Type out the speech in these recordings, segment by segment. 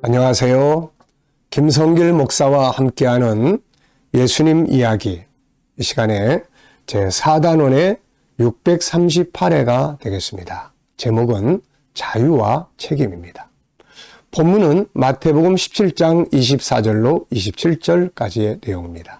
안녕하세요. 김성길 목사와 함께하는 예수님 이야기, 이 시간에 제4단원의 638회가 되겠습니다. 제목은 자유와 책임입니다. 본문은 마태복음 17장 24절로 27절까지의 내용입니다.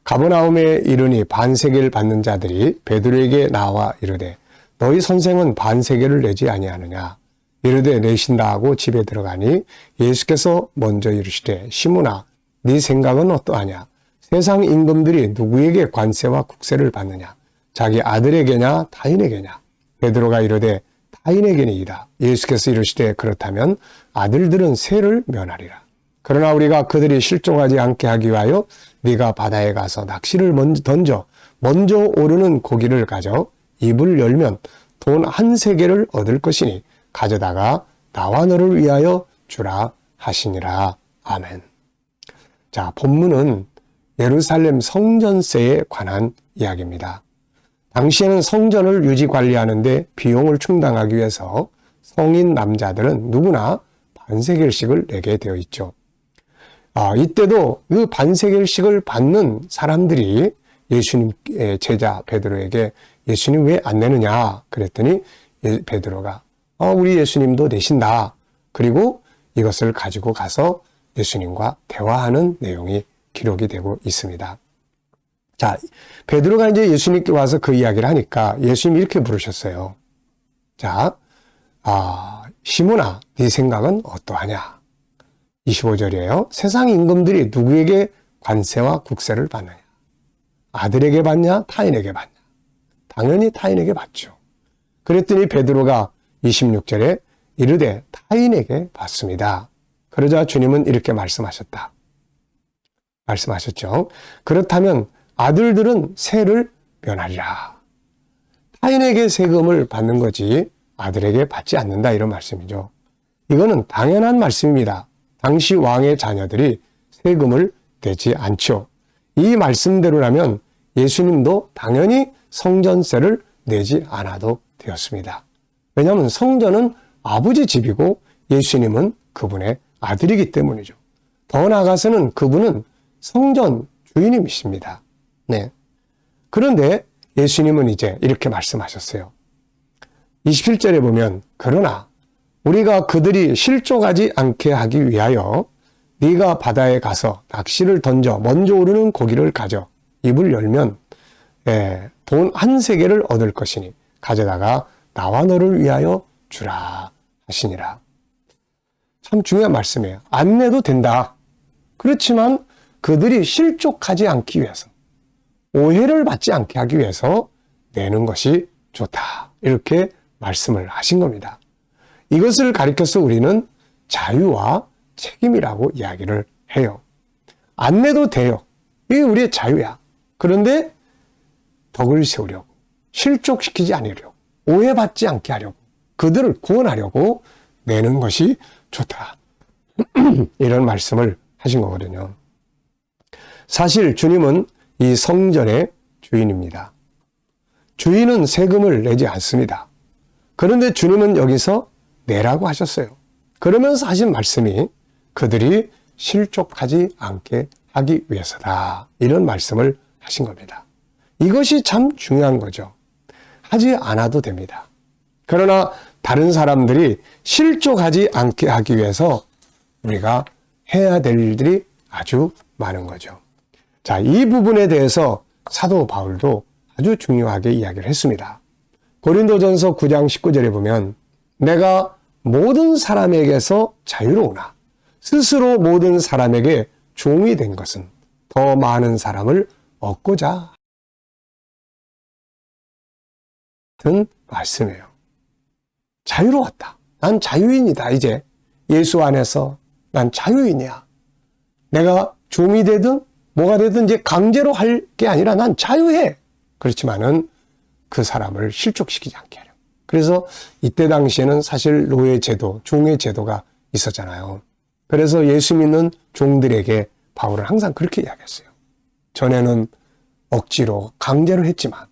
가버나움에 이르니 반세계를 받는 자들이 베드로에게 나와 이르되 너희 선생은 반세계를 내지 아니하느냐? 이르되 내신다 하고 집에 들어가니 예수께서 먼저 이르시되 시몬아 네 생각은 어떠하냐? 세상 임금들이 누구에게 관세와 국세를 받느냐? 자기 아들에게냐 타인에게냐? 베드로가 이르되 타인에게니이다. 예수께서 이르시되 그렇다면 아들들은 세를 면하리라. 그러나 우리가 그들이 실족하지 않게 하기 위하여 네가 바다에 가서 낚시를 던져 먼저 오르는 고기를 가져 입을 열면 돈 한 세겔을 얻을 것이니 가져다가 나와 너를 위하여 주라 하시니라. 아멘. 자, 본문은 예루살렘 성전세에 관한 이야기입니다. 당시에는 성전을 유지 관리하는데 비용을 충당하기 위해서 성인 남자들은 누구나 반세겔씩을 내게 되어 있죠. 이때도 그 반세겔씩을 받는 사람들이 예수님의 제자 베드로에게 예수님 왜 안 내느냐 그랬더니 베드로가 우리 예수님도 내신다. 그리고 이것을 가지고 가서 예수님과 대화하는 내용이 기록이 되고 있습니다. 자, 베드로가 이제 예수님께 와서 그 이야기를 하니까 예수님이 이렇게 부르셨어요. 자, 시몬아, 네 생각은 어떠하냐? 25절이에요. 세상 임금들이 누구에게 관세와 국세를 받느냐? 아들에게 받냐? 타인에게 받냐? 당연히 타인에게 받죠. 그랬더니 베드로가 26절에 이르되 타인에게 받습니다. 그러자 주님은 이렇게 말씀하셨죠. 그렇다면 아들들은 세를 면하리라. 타인에게 세금을 받는 거지 아들에게 받지 않는다 이런 말씀이죠. 이거는 당연한 말씀입니다. 당시 왕의 자녀들이 세금을 내지 않죠. 이 말씀대로라면 예수님도 당연히 성전세를 내지 않아도 되었습니다. 왜냐하면 성전은 아버지 집이고 예수님은 그분의 아들이기 때문이죠. 더 나아가서는 그분은 성전 주인이십니다. 네. 그런데 예수님은 이제 이렇게 말씀하셨어요. 27절에 보면 그러나 우리가 그들이 실족하지 않게 하기 위하여 네가 바다에 가서 낚시를 던져 먼저 오르는 고기를 가져 입을 열면 돈 한 세겔을 얻을 것이니 가져다가 나와 너를 위하여 주라 하시니라. 참 중요한 말씀이에요. 안 내도 된다. 그렇지만 그들이 실족하지 않기 위해서, 오해를 받지 않게 하기 위해서 내는 것이 좋다. 이렇게 말씀을 하신 겁니다. 이것을 가리켜서 우리는 자유와 책임이라고 이야기를 해요. 안 내도 돼요. 이게 우리의 자유야. 그런데 덕을 세우려고, 실족시키지 않으려고, 오해받지 않게 하려고, 그들을 구원하려고 내는 것이 좋다. 이런 말씀을 하신 거거든요. 사실 주님은 이 성전의 주인입니다. 주인은 세금을 내지 않습니다. 그런데 주님은 여기서 내라고 하셨어요. 그러면서 하신 말씀이 그들이 실족하지 않게 하기 위해서다. 이런 말씀을 하신 겁니다. 이것이 참 중요한 거죠. 하지 않아도 됩니다. 그러나 다른 사람들이 실족하지 않게 하기 위해서 우리가 해야 될 일들이 아주 많은 거죠. 자, 이 부분에 대해서 사도 바울도 아주 중요하게 이야기를 했습니다. 고린도전서 9장 19절에 보면 내가 모든 사람에게서 자유로우나 스스로 모든 사람에게 종이 된 것은 더 많은 사람을 얻고자 같은 말씀이에요. 자유로웠다. 난 자유인이다. 이제 예수 안에서 난 자유인이야. 내가 종이 되든 뭐가 되든 이제 강제로 할 게 아니라 난 자유해. 그렇지만은 그 사람을 실족시키지 않게 하려. 그래서 이때 당시에는 사실 노예 제도, 종의 제도가 있었잖아요. 그래서 예수 믿는 종들에게 바울은 항상 그렇게 이야기했어요. 전에는 억지로 강제로 했지만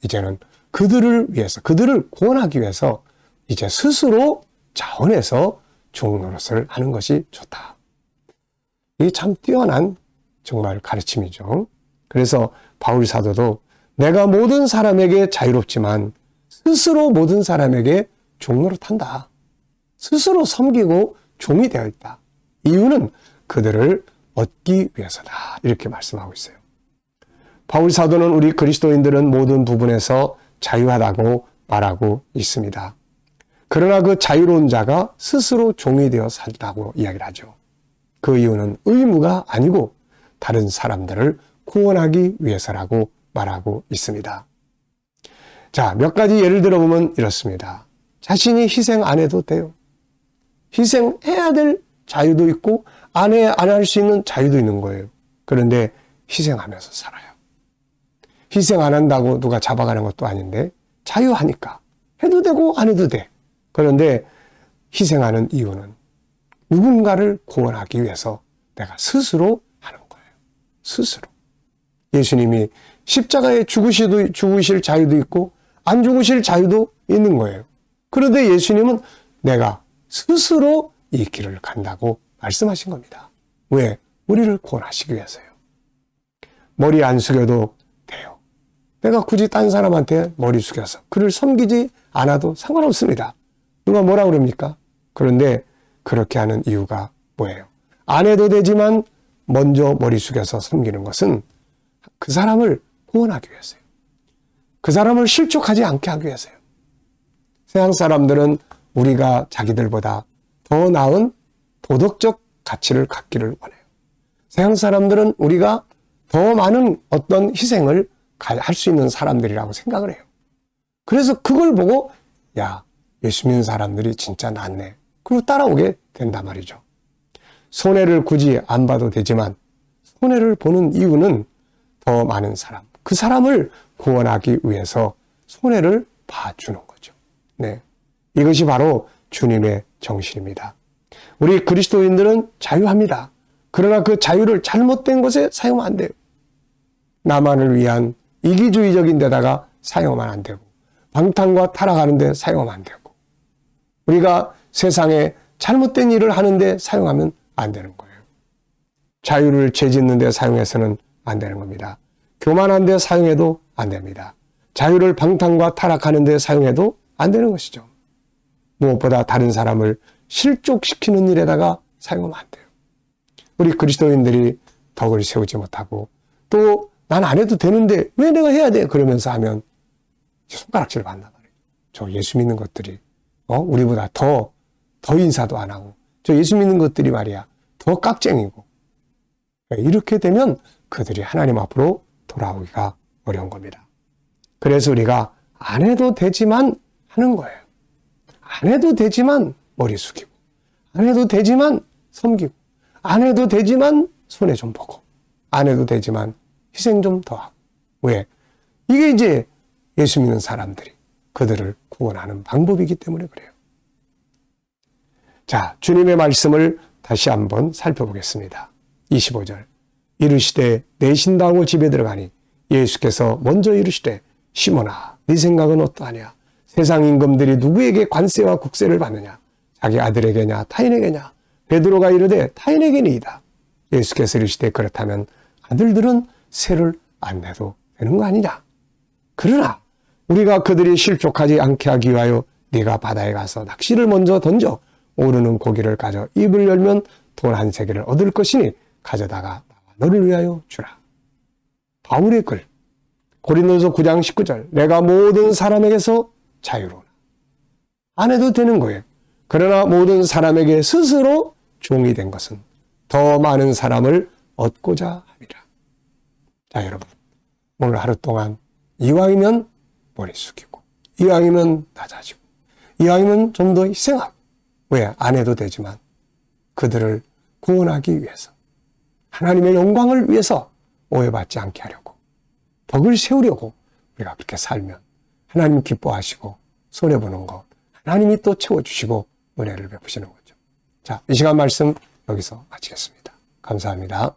이제는 그들을 위해서, 그들을 구원하기 위해서 이제 스스로 자원해서 종 노릇을 하는 것이 좋다. 이게 참 뛰어난 정말 가르침이죠. 그래서 바울 사도도 내가 모든 사람에게 자유롭지만 스스로 모든 사람에게 종 노릇한다. 스스로 섬기고 종이 되어 있다. 이유는 그들을 얻기 위해서다. 이렇게 말씀하고 있어요. 바울 사도는 우리 그리스도인들은 모든 부분에서 자유하다고 말하고 있습니다. 그러나 그 자유로운 자가 스스로 종이 되어 살다고 이야기를 하죠. 그 이유는 의무가 아니고 다른 사람들을 구원하기 위해서라고 말하고 있습니다. 자, 몇 가지 예를 들어보면 이렇습니다. 자신이 희생 안 해도 돼요. 희생해야 될 자유도 있고 안 할 수 있는 자유도 있는 거예요. 그런데 희생하면서 살아요. 희생 안 한다고 누가 잡아가는 것도 아닌데 자유하니까 해도 되고 안 해도 돼. 그런데 희생하는 이유는 누군가를 구원하기 위해서 내가 스스로 하는 거예요. 스스로. 예수님이 십자가에 죽으실 자유도 있고 안 죽으실 자유도 있는 거예요. 그런데 예수님은 내가 스스로 이 길을 간다고 말씀하신 겁니다. 왜? 우리를 구원하시기 위해서요. 머리 안 숙여도 돼요. 내가 굳이 딴 사람한테 머리 숙여서 그를 섬기지 않아도 상관없습니다. 누가 뭐라 그럽니까? 그런데 그렇게 하는 이유가 뭐예요? 안 해도 되지만 먼저 머리 숙여서 섬기는 것은 그 사람을 구원하기 위해서요. 그 사람을 실족하지 않게 하기 위해서요. 세상 사람들은 우리가 자기들보다 더 나은 도덕적 가치를 갖기를 원해요. 세상 사람들은 우리가 더 많은 어떤 희생을 할 수 있는 사람들이라고 생각을 해요. 그래서 그걸 보고 야, 예수 믿는 사람들이 진짜 낫네. 그리고 따라오게 된단 말이죠. 손해를 굳이 안 봐도 되지만 손해를 보는 이유는 더 많은 사람, 그 사람을 구원하기 위해서 손해를 봐주는 거죠. 네, 이것이 바로 주님의 정신입니다. 우리 그리스도인들은 자유합니다. 그러나 그 자유를 잘못된 것에 사용하면 안 돼요. 나만을 위한 이기주의적인 데다가 사용하면 안 되고 방탕과 타락하는 데 사용하면 안 되고 우리가 세상에 잘못된 일을 하는데 사용하면 안 되는 거예요. 자유를 죄짓는 데 사용해서는 안 되는 겁니다. 교만한 데 사용해도 안 됩니다. 자유를 방탕과 타락하는 데 사용해도 안 되는 것이죠. 무엇보다 다른 사람을 실족시키는 일에다가 사용하면 안 돼요. 우리 그리스도인들이 덕을 세우지 못하고 또 난 안 해도 되는데 왜 내가 해야 돼? 그러면서 하면 손가락질 받는단 말이에요. 저 예수 믿는 것들이 우리보다 더 인사도 안 하고 저 예수 믿는 것들이 말이야 더 깍쟁이고 이렇게 되면 그들이 하나님 앞으로 돌아오기가 어려운 겁니다. 그래서 우리가 안 해도 되지만 하는 거예요. 안 해도 되지만 머리 숙이고 안 해도 되지만 섬기고 안 해도 되지만 손해 좀 보고 안 해도 되지만 희생 좀 더 하고 왜? 이게 이제 예수 믿는 사람들이 그들을 구원하는 방법이기 때문에 그래요. 자, 주님의 말씀을 다시 한번 살펴보겠습니다. 25절 이르시되 내신다고 집에 들어가니 예수께서 먼저 이르시되 시몬아 네 생각은 어떠하냐? 세상 임금들이 누구에게 관세와 국세를 받느냐? 자기 아들에게냐 타인에게냐? 베드로가 이르되 타인에게니이다. 예수께서 이르시되 그렇다면 아들들은 세를 안 내도 되는 거 아니냐? 그러나 우리가 그들이 실족하지 않게 하기 위하여 네가 바다에 가서 낚시를 먼저 던져 오르는 고기를 가져 입을 열면 돈 한 세개를 얻을 것이니 가져다가 너를 위하여 주라. 바울의 글 고린도서 9장 19절 내가 모든 사람에게서 자유로우나 안 해도 되는 거예요. 그러나 모든 사람에게 스스로 종이 된 것은 더 많은 사람을 얻고자 함이라. 자, 여러분 오늘 하루 동안 이왕이면 머리 숙이고 이왕이면 낮아지고 이왕이면 좀 더 희생하고 왜? 안 해도 되지만 그들을 구원하기 위해서 하나님의 영광을 위해서 오해받지 않게 하려고 덕을 세우려고 우리가 그렇게 살면 하나님 기뻐하시고 손해보는 것 하나님이 또 채워주시고 은혜를 베푸시는 거죠. 자, 이 시간 말씀 여기서 마치겠습니다. 감사합니다.